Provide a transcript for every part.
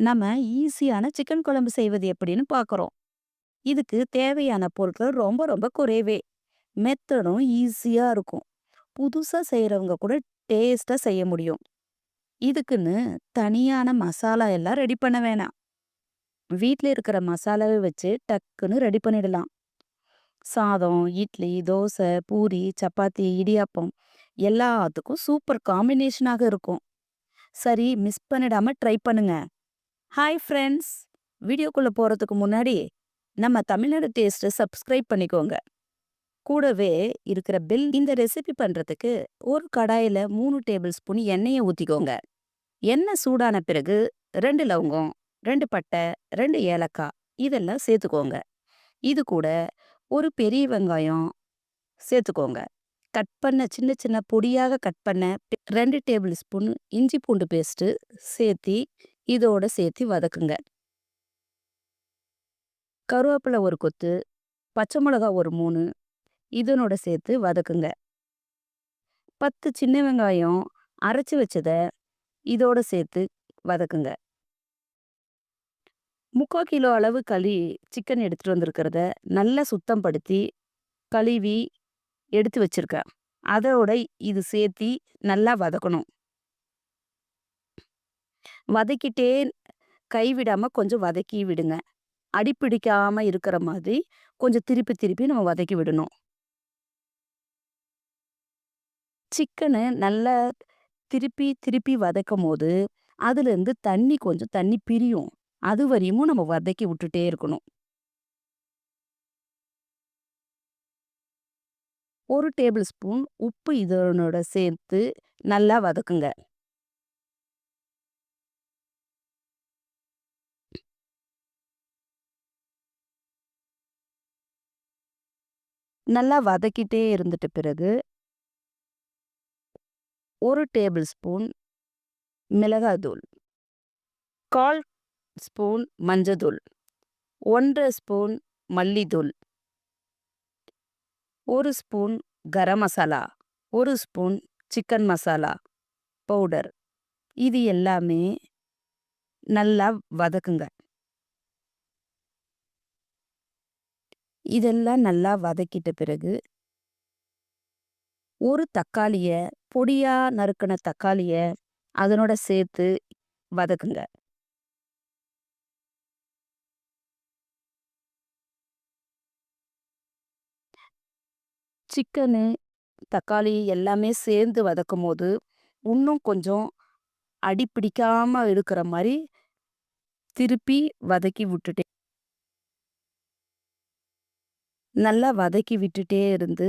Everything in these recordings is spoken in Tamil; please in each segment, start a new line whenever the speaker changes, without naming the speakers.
நம்ம ஈஸியான சிக்கன் குழம்பு செய்வது எப்படின்னு பார்க்குறோம். இதுக்கு தேவையான பொருட்கள் ரொம்ப ரொம்ப குறைவே. மெத்தடும் ஈஸியா இருக்கும். புதுசா செய்றவங்க கூட டேஸ்ட்டா செய்ய முடியும். இதுக்குன்னு தனியான மசாலா எல்லாம் ரெடி பண்ண வேணாம். வீட்ல இருக்கிற மசாலாவை வச்சு டக்குன்னு ரெடி பண்ணிடலாம். சாதம், இட்லி, தோசை, பூரி, சப்பாத்தி, இடியாப்பம் எல்லாத்துக்கும் சூப்பர் காம்பினேஷனாக இருக்கும். சரி, மிஸ் பண்ணிடாம ட்ரை பண்ணுங்க. Hi friends! வீடியோக்குள்ள போறதுக்கு முன்னாடி நம்ம தமிழ்நாடு டேஸ்ட்டை சப்ஸ்கிரைப் பண்ணிக்கோங்க. கூடவே இருக்கிற பெல். இந்த ரெசிபி பண்றதுக்கு ஒரு கடாயில 3 டேபிள் ஸ்பூன் எண்ணெயை ஊத்திக்கோங்க. எண்ணெய் சூடான பிறகு 2 லவங்கம், 2 பட்டை, 2 ஏலக்காய் இதெல்லாம் சேர்த்துக்கோங்க. இது கூட ஒரு பெரிய வெங்காயம் சேர்த்துக்கோங்க. கட் பண்ண சின்ன சின்ன பொடியாக கட் பண்ண 2 டேபிள் ஸ்பூன் இஞ்சி பூண்டு பேஸ்ட் சேர்த்தி இதோட சேர்த்து வதக்குங்க. கருவேப்பிலை ஒரு கொத்து, பச்சை மிளகாய் ஒரு 3 இதனோட சேர்த்து வதக்குங்க. 10 சின்ன வெங்காயம் அரைச்சு வச்சத இதோட சேர்த்து வதக்குங்க. 3/4 கிலோ அளவு சிக்கன் எடுத்துட்டு வந்திருக்கிறத நல்லா சுத்தம் படுத்தி கழுவி எடுத்து வச்சிருக்கேன். அதோட இது சேர்த்தி நல்லா வதக்கணும். வதக்கிட்டே கைவிடாம கொஞ்சம் வதக்கி விடுங்க. அடி பிடிக்காம இருக்கிற மாதிரி கொஞ்சம் திருப்பி திருப்பி நம்ம வதக்கி விடணும். சிக்கனை நல்லா திருப்பி திருப்பி வதக்கும்போது அதுலேருந்து கொஞ்சம் தண்ணி பிரியும். அது வரையும் நம்ம வதக்கி விட்டுட்டே இருக்கணும். 1 டேபிள் ஸ்பூன் உப்பு இதனோட சேர்த்து நல்லா வதக்குங்க. நல்லா வதக்கிட்டே இருந்துட்ட பிறகு 1 டேபிள் ஸ்பூன் மிளகாய்த்தூள், 1/4 ஸ்பூன் மஞ்சத்தூள், 1 1/2 ஸ்பூன் மல்லித்தூள், 1 spoon garam masala, 1 spoon chicken masala powder இது எல்லாமே நல்லா வதக்குங்க. இதெல்லாம் நல்லா வதக்கிட்ட பிறகு ஒரு தக்காளிய பொடியா நறுக்குன தக்காளிய அதனோட சேர்த்து வதக்குங்க. சிக்கனு, தக்காளி எல்லாமே சேர்ந்து வதக்கும்போது, இன்னும் கொஞ்சம் அடி பிடிக்காம இருக்கிற மாரி திருப்பி வதக்கி விட்டுட்டே நல்லா வதக்கி விட்டுட்டே இருந்து,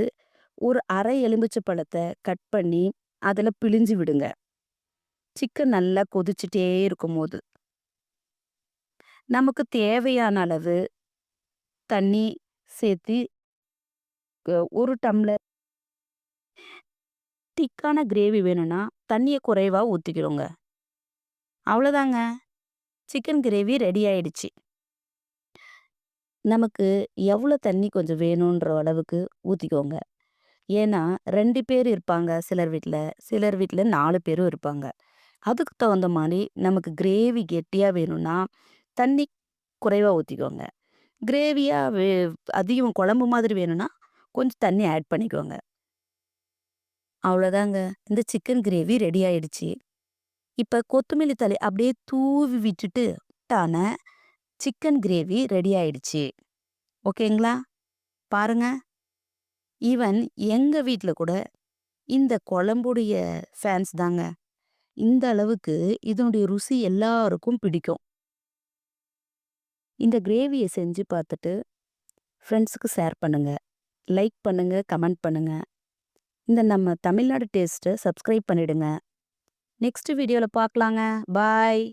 ஒரு 1/2 எலுமிச்சை பழத்த கட் பண்ணி அதுல பிழிஞ்சு விடுங்க. சிக்கன் நல்லா கொதிச்சுட்டே இருக்கும்போது, நமக்கு தேவையான அளவு தண்ணி சேர்த்தி 1 டம்ளர் திக்கான கிரேவி வேணும்னா, தண்ணிய குறைவா ஊத்திக்கிறோங்க. அவ்வளோதாங்க. சிக்கன் கிரேவி ரெடி ஆயிடுச்சு. நமக்கு எவ்வளோ தண்ணி கொஞ்சம் வேணுன்ற அளவுக்கு ஊத்திக்கோங்க. ஏன்னா 2 பேர் இருப்பாங்க சிலர் வீட்ல. சிலர் வீட்ல 4 பேரும் இருப்பாங்க. அதுக்கு தகுந்த மாரி நமக்கு கிரேவி கெட்டியா வேணும்னா, தண்ணி குறைவா ஊத்திக்கோங்க. கிரேவியா அதிகம் குழம்பு மாதிரி வேணும்னா, கொஞ்சம் தண்ணி ஆட் பண்ணிக்கோங்க. அவ்வளோதாங்க. இந்த சிக்கன் கிரேவி ரெடி ஆயிடுச்சு. இப்ப கொத்தமல்லி தழை அப்படியே தூவி விட்டுட்டு டான சிக்கன் கிரேவி ரெடி ஆயிடுச்சு. ஓகேங்களா? பாருங்க. ஈவன் எங்க வீட்ல கூட இந்த குழம்புடைய ஃபேன்ஸ் தாங்க. இந்த அளவுக்கு இதனுடைய ருசி எல்லாருக்கும் பிடிக்கும். இந்த கிரேவிய செஞ்சு பார்த்துட்டு ஃப்ரெண்ட்ஸுக்கு ஷேர் பண்ணுங்க. லைக் பண்ணுங்க, கமெண்ட் பண்ணுங்க. இந்த நம்ம தமிழ்நாடு டேஸ்ட்ட சப்ஸ்கிரைப் பண்ணிடுங்க. நெக்ஸ்ட் வீடியோல பார்க்கலாங்க. பாய்.